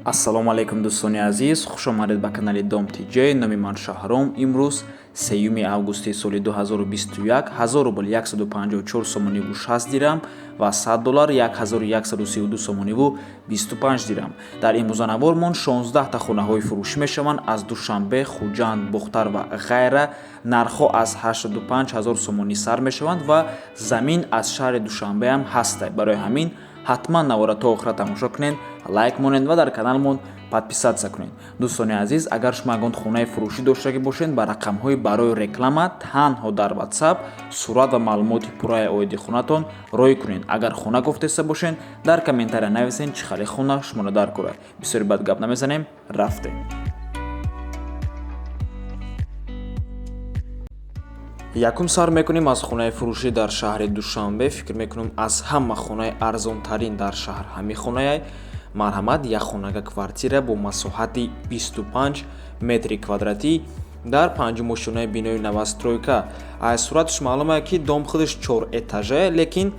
Ассалому алайкум дӯстони азиз, хушомадед ба канали Dom TJ. Номи ман Шаҳром. Имрӯз 3 августи соли 2021 1000 рубл 154 сомониву 60 дирам ва $100 1132 сомониву 25 дирам. Дар имрӯзанавормон 16 та хонаҳои фурӯшӣ мешаванд аз Душанбе, Хуҷанд, Бухтар ва ғайра. Нархҳо аз 85 000 сомонӣ сар мешаванд ва замин аз шаҳри Душанбе ҳам ҳастай. Барои ҳамин ҳатман навора то охира тамошо кунед, лайк монед ва дар каналмон подписатсия кунед. Дӯстони азиз, агар шумо ягон хонаи фурӯшӣ доштагӣ бошед, ба рақамҳои барои реклама танҳо дар WhatsApp сурат ва маълумоти пурраи оиди хонатон роӣ кунед. Агар хона гуфтеста бошед, дар комментария нависед чӣ хели хона шуморо дар кора. Бисёри бад гап намезанем, рафтем. Якум сар мекунем аз хонаи фурӯшӣ дар шаҳри Душанбе. Фикр мекунам аз ҳама хонаи арзонтарин дар шаҳр ҳамин хонаи марҳамат, як хонага квартира бо масоҳати 25 метри квадратӣ дар панҷум ошунаи бинои новостройка. Аз сураташ маълум аст ки дом худаш 4 этажае, лекин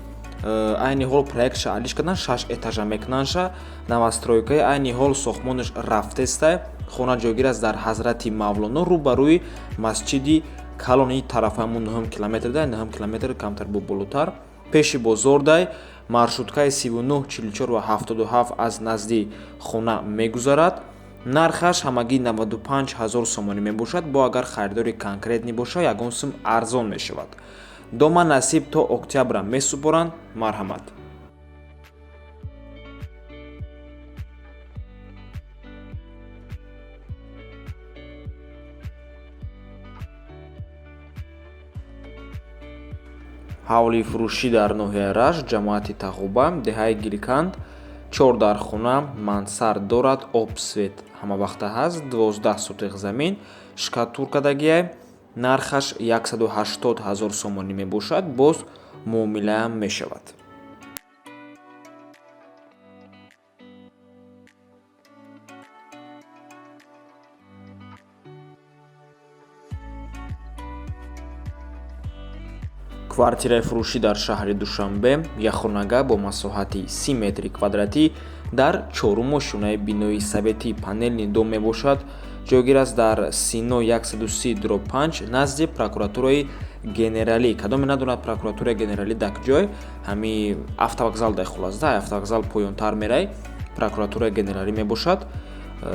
айни ҳол проектша алиш кардан 6 этажа мекунанша. Новостройкаи айни ҳол сохтмонаш рафтеста. Хона ҷойгир аст дар Ҳазрати Мавлоно рӯбарӯи масҷиди Калони тарафамон 9 километр дай, 9 километр камтар бо болотар. Пеши бозор дай, маршруткаи 39, 44 ва 77 аз назди хона мегузарад. Нархаш ҳамагӣ 95 000 сомонӣ мебошад, бо агар харидори конкретни боша ягон сум арзон мешавад. Дома насиб то октябра месупоранд. Марҳамат. ҳавли фурӯшӣ дар ноҳияи Рашт, ҷамоати Тағуба, деҳаи Гилканд. 4 дар хона, мансар дорад, обсвет ҳамавақта ҳаст, 12 сотиқ замин, шкатуркадагиай. Нархаш 180 000 сомонӣ мебошад, боз муомилаам мешавад. Квартираи фурӯшӣ дар шаҳри Душанбе, як хонага бо масоҳати 30 метри квадратӣ дар 4-ум ошунаи бинои советӣ панелни дом мебошад. Ҷойгир аст дар Сино 130/5 назди прокуратураи генералӣ. Кадоме надонад прокуратураи генералӣ дар куҷой? Ҳами автовокзал дай холас да, автовокзал поёнтар мерай, прокуратураи генералӣ мебошад.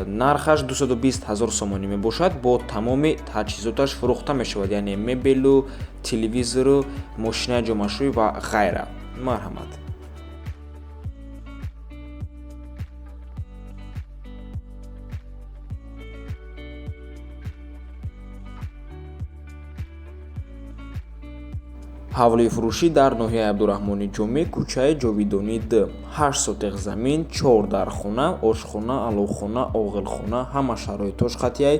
Нархаш 220 000 сомонӣ мебошад, бо тамоми таҷҳизоташ фурӯхта мешавад, яъне мебелу, телевизору, мошинаи ҷомашӯӣ ва ғайра. Марҳамат. ҳавли фурӯшӣ дар ноҳияи Абдураҳмони Ҷомӣ, кӯчаи Ҷовидони 2, 8 сотиқ замин, 4 дар хона, ошхона, аловхона, оғилхона, ҳама шароитош қатъияй,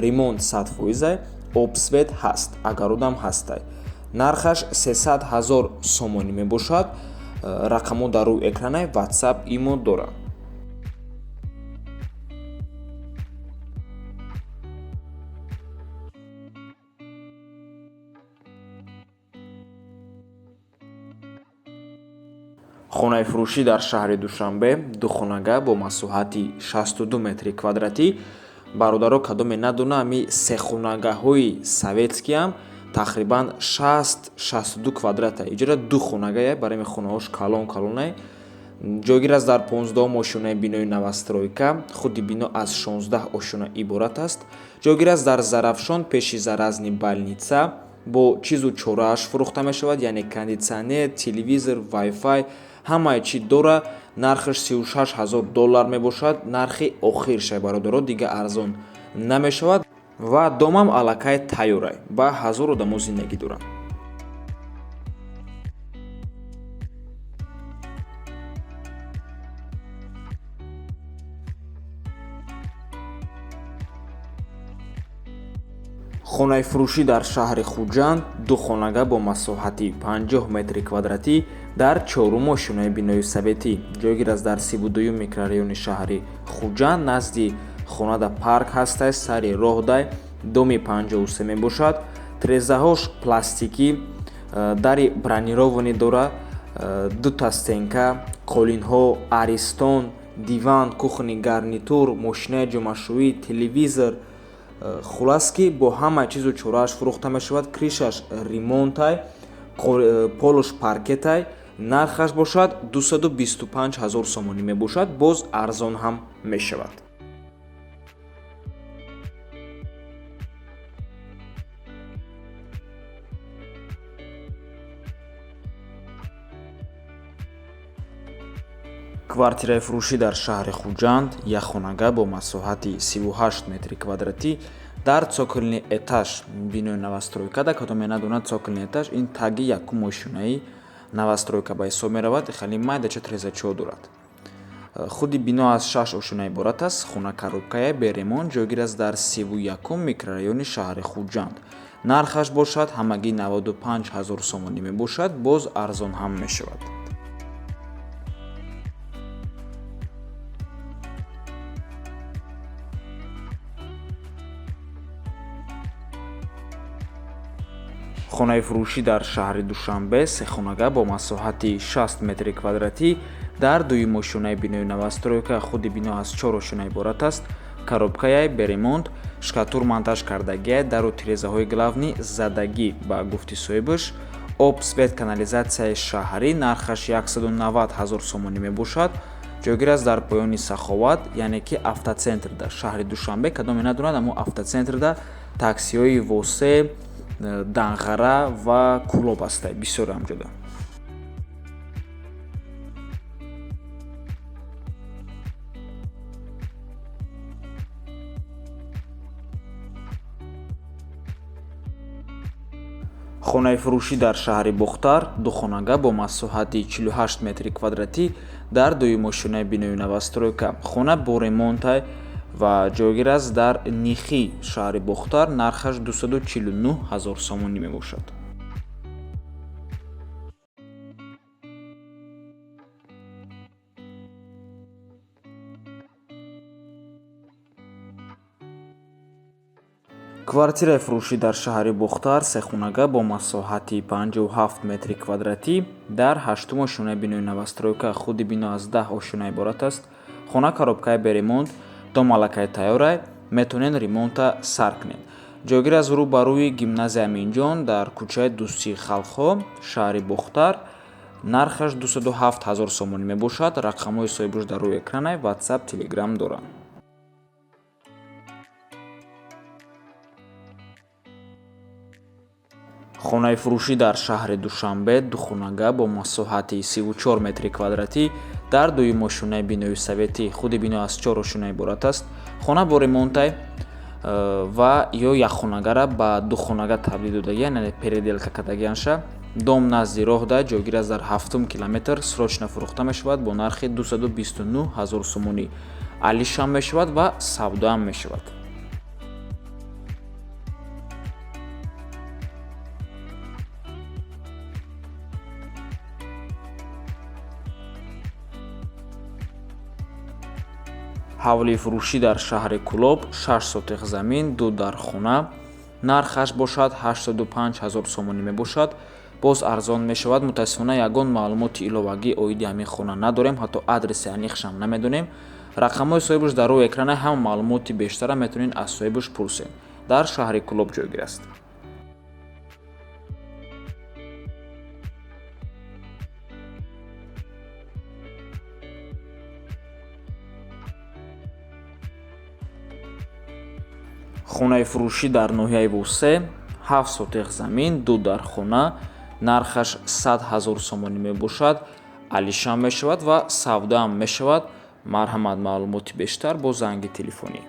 ремонт 100%, обсвет ҳаст, агародам ҳастай. Нархаш 300 000 сомонӣ мебошад. Рақамо дар рӯи экранай, WhatsApp, имо дорад. хонаи фурӯшӣ дар шаҳри Душанбе, духонага бо масоҳати 62 метри квадратӣ. Бародаро кадоме надона, ами сехонагаҳои советскиам тақрибан 60-62 квадрата. Иҷора духонагае, барои хонаҳош калон-калонай. Ҷойгир аст дар 15-ум ошунаи бинои новостройка. Худи бино аз 16 ошуна иборат аст. Ҷойгир аст дар Зарафшон, пеши заразни больница. Бо чизу чорааш фурӯхта мешавад, яъне кондитсионер, телевизор, вайфай, ҳамаи чӣ дора. Нархаш $36 000 мебошад. Нархи охиршай бародаро, дига арзон намешавад ва домам аллакай тайёрай. Ба 1000 одамо зиндагӣ дорам. хонаи фурӯшӣ дар шаҳри Хуҷанд, ду хонага бо масоҳати 50 метри квадратӣ дар 4-ум ошунаи бинои советӣ. Ҷойгир аст дар 32-ум микрорайони шаҳри Хуҷанд, назди хонада парк ҳастай, сари роҳ дай, доми 53 мебошад. Трезаҳош пластикӣ, дари бронированӣ дора, дута стенка, қолинҳо Аристон, диван, кухни, гарнитур, мошинаи ҷомашӯӣ, телевизор, хулас ки бо ҳамаи чизу чорааш фурӯхта мешавад. Кришаш ремонтай, полуш паркетай. Нархаш бошад 225 000 сомонӣ мебошад, боз арзон ҳам мешавад. квартираи фурӯшӣ дар шаҳри Хуҷанд, як хонага бо масоҳати 38 метри квадратӣ дар цоколни этаж бинои новостройка. Кадом менадонад цоколни этаж ин таги якум мошинаи новостройка ба ҳисоб меравад. Хеле майдача трезачиҳо дорад. худи бино аз 6 ошина иборат аст. хона коробкае бе ремонт ҷойгир аст дар 31 микрорайони шаҳри Хуҷанд. нархаш бошад ҳамагӣ 95 000 сомонӣ мебошад, боз арзон ҳам мешавад. хонаи фурӯшӣ дар шаҳри Душанбе се хонага бо масоҳати 60 метри квадратӣ дар дуюм ошинаи бинои новостройка. худи бино аз 4 ошина иборат аст. коробкае бе ремонт, шкатур монтаж кардагие, дару тирезаҳои главнӣ задагӣ ба гуфти соҳибаш. об, свет, канализатсияи шаҳрӣ. нархаш 190 000 сомонӣ мебошад. ҷойгир аст дар поёни Саховат, яъне ки автоцентр дар шаҳри Душанбе. кадом менадонад аммо автоцентрда таксиҳои восе, данғара ва кулоб ҳастанд бисёр ҳамҷода. хонаи фурӯшӣ дар шаҳри Бухтар, ду хонага бо масоҳати 48 метри квадратӣ дар дуюм ошинаи бинои новостройка. хона бо ремонтай ва ҷойгир аст дар Нихи шаҳри Бухтар. нархаш 249 000 сомонӣ мебошад. квартираи фурӯшӣ дар шаҳри Бухтар се хонага бо масоҳати 57 метри квадратӣ дар 8 ошинаи бинои новостройка. худи бино аз 10 ошина иборат аст. хона коробкае бе ремонт, до малакаи тайёрай, метонен ремонта сар кунед. ҷойгир аз рӯ ба рӯи гимназияи Аминҷон дар кӯчаи Дӯстии Халқҳо, шаҳри Бухтар. нархаш 207 000 сомонӣ мебошад. рақамҳои соҳибаш дар рӯи экранай, WhatsApp, Telegram доранд. хонаи фурӯшӣ дар шаҳри Душанбе, ду хонага бо масоҳати 34 метри квадратӣ дар дуюм ошинаи бинои советӣ. худи бино аз 4 ошина иборат аст. хона бо ремонтай ва ё якхонагара ба духонага табдил додагия, яъне переделка кардагианша. дом назди роҳ да ҷойгир аст дар 7 километр. срочно фурӯхта мешавад бо нархи 229 000 сомонӣ. алишам мешавад ва савдоам мешавад. ҳавлии фурӯшӣ дар шаҳри Кӯлоб, 6 сотиқ замин, 2 дар хона. нархаш бошад 85 000 сомонӣ мебошад. боз арзон мешавад. мутаассифона ягон маълумоти иловагӣ оиди ҳамин хона надорем, ҳатто адреси аниқшам намедонем. рақамҳои соҳибаш дар рӯи экрана. ҳама маълумоти бештара метавонед аз соҳибаш пурсед. дар шаҳри Кӯлоб ҷойгир аст. хонаи фурӯшӣ дар ноҳияи Вусе, 7 сотиқ замин, 2 дар хона. нархаш 100 000 сомонӣ мебошад. алишам мешавад ва савдоам мешавад. марҳамат, маълумоти бештар бо занги телефонӣ.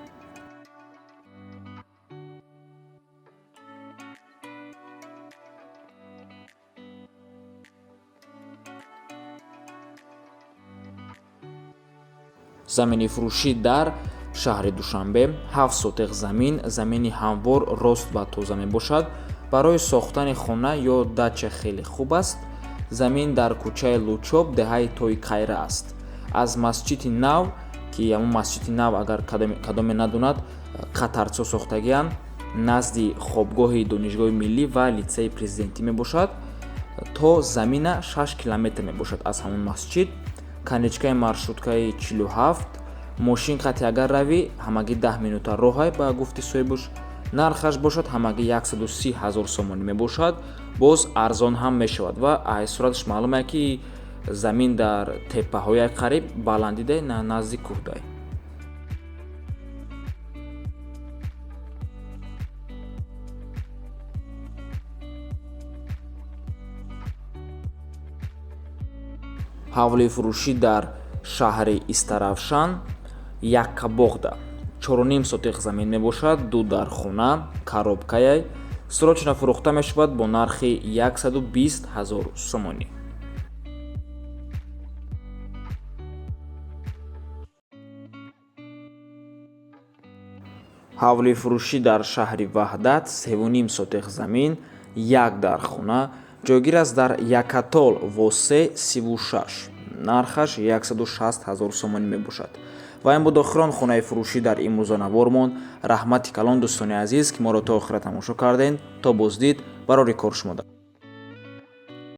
замини фурӯшӣ дар шаҳри Душанбе, 7 сотиқ замин, замини ҳамвор, рост ва тоза мебошад. барои сохтани хона ё дача хеле хуб аст. замин дар кӯчаи Лучоб, деҳаи Тои Кайра аст. аз масҷиди нав, ки ҳамон масҷиди нав агар кадоме надонад қатарчо сохтагианд, назди хобгоҳи донишгоҳи миллӣ ва литсеи президентӣ мебошад. то замина 6 километр мебошад аз ҳамон масҷид. каничкаи маршруткаи 47, мошин хати агар равӣ ҳамагӣ 10 минута роҳай ба гуфти соҳибуш, нархаш бошад ҳамагӣ 130 000 сомонӣ мебошад, боз арзон ҳам мешавад ва аз сураташ маълуме ки замин дар теппаҳояи қариб баландидай назди кӯҳдай. ҳавлии фурӯшӣ дар шаҳри Истаравшан Яккабоғда 4,5 сотиқ замин мебошад, 2 дар хона, коробкаяй, срочно фурӯхта мешавад бо нархи 120 000 сомонӣ. ҳавлии фурӯшӣ дар шаҳри Ваҳдат 3,5 сотиқ замин, 1 дар хона, ҷойгир аст дар Якатол восе 36, нархаш 160 000 сомонӣ мебошад. ва ин буд охирон хонаи фурӯшӣ дар имрӯза навормон. Раҳмати калон дӯстони азиз ки моро то охира тамошо кардем. То боздид барори кор шумо.